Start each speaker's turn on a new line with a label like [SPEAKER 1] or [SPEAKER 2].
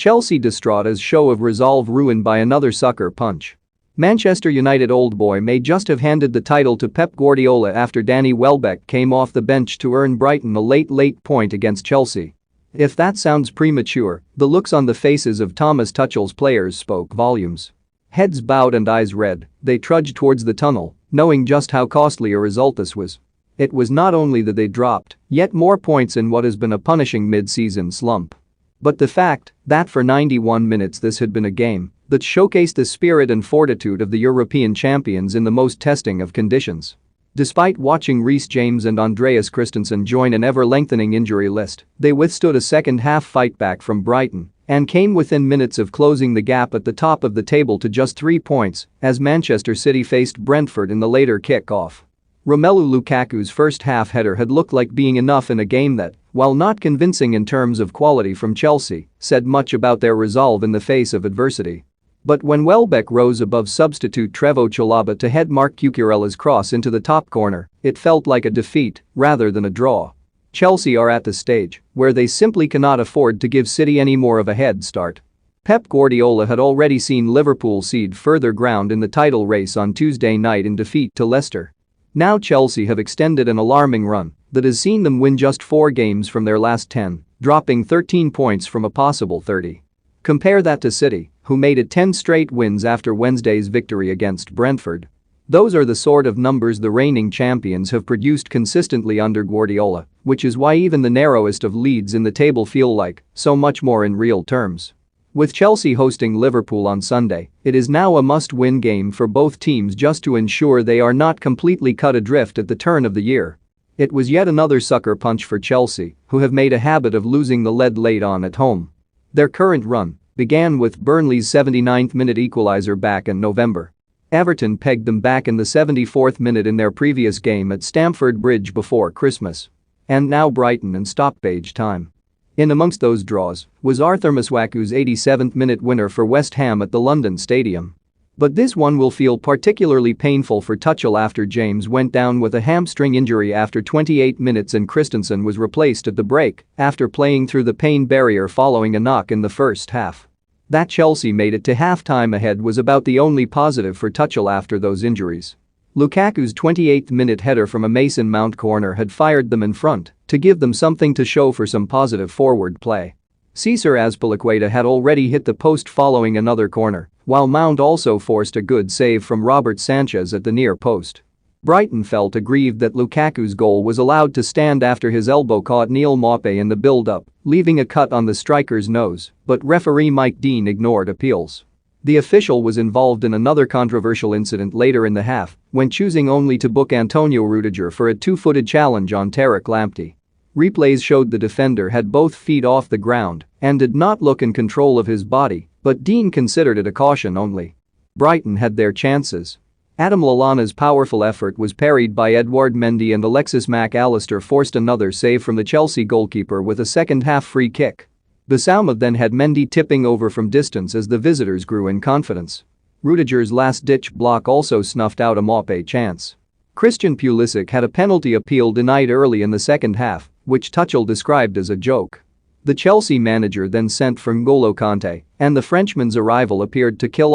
[SPEAKER 1] Chelsea distraught as show of resolve ruined by another sucker punch. Manchester United old boy may just have handed the title to Pep Guardiola after Danny Welbeck came off the bench to earn Brighton a late point against Chelsea. If that sounds premature, the looks on the faces of Thomas Tuchel's players spoke volumes. Heads bowed and eyes red, they trudged towards the tunnel, knowing just how costly a result this was. It was not only that they dropped yet more points in what has been a punishing mid-season slump, but the fact that for 91 minutes this had been a game that showcased the spirit and fortitude of the European champions in the most testing of conditions. Despite watching Reece James and Andreas Christensen join an ever-lengthening injury list, they withstood a second-half fight-back from Brighton and came within minutes of closing the gap at the top of the table to just 3 points as Manchester City faced Brentford in the later kick-off. Romelu Lukaku's first-half header had looked like being enough in a game that, while not convincing in terms of quality from Chelsea, said much about their resolve in the face of adversity. But when Welbeck rose above substitute Trevoh Chalobah to head Marc Cucurella's cross into the top corner, it felt like a defeat rather than a draw. Chelsea are at the stage where they simply cannot afford to give City any more of a head start. Pep Guardiola had already seen Liverpool cede further ground in the title race on Tuesday night in defeat to Leicester. Now Chelsea have extended an alarming run that has seen them win just 4 games from their last 10, dropping 13 points from a possible 30. Compare that to City, who made it 10 straight wins after Wednesday's victory against Brentford. Those are the sort of numbers the reigning champions have produced consistently under Guardiola, which is why even the narrowest of leads in the table feel like so much more in real terms. With Chelsea hosting Liverpool on Sunday, it is now a must-win game for both teams just to ensure they are not completely cut adrift at the turn of the year. It was yet another sucker punch for Chelsea, who have made a habit of losing the lead late on at home. Their current run began with Burnley's 79th-minute equalizer back in November. Everton pegged them back in the 74th minute in their previous game at Stamford Bridge before Christmas. And now Brighton in stoppage time. In amongst those draws was Arthur Masuaku's 87th-minute winner for West Ham at the London Stadium. But this one will feel particularly painful for Tuchel after James went down with a hamstring injury after 28 minutes and Christensen was replaced at the break after playing through the pain barrier following a knock in the first half. That Chelsea made it to halftime ahead was about the only positive for Tuchel after those injuries. Lukaku's 28th-minute header from a Mason Mount corner had fired them in front to give them something to show for some positive forward play. Cesar Azpilicueta had already hit the post following another corner, while Mount also forced a good save from Robert Sanchez at the near post. Brighton felt aggrieved that Lukaku's goal was allowed to stand after his elbow caught Neal Maupay in the build-up, leaving a cut on the striker's nose, but referee Mike Dean ignored appeals. The official was involved in another controversial incident later in the half when choosing only to book Antonio Rudiger for a 2-footed challenge on Tariq Lamptey. Replays showed the defender had both feet off the ground and did not look in control of his body, but Dean considered it a caution only. Brighton had their chances. Adam Lallana's powerful effort was parried by Edouard Mendy and Alexis Mac Allister forced another save from the Chelsea goalkeeper with a second-half free kick. Bissouma then had Mendy tipping over from distance as the visitors grew in confidence. Rudiger's last-ditch block also snuffed out a Maupay chance. Christian Pulisic had a penalty appeal denied early in the second half, which Tuchel described as a joke. The Chelsea manager then sent for N'Golo Kanté, and the Frenchman's arrival appeared to kill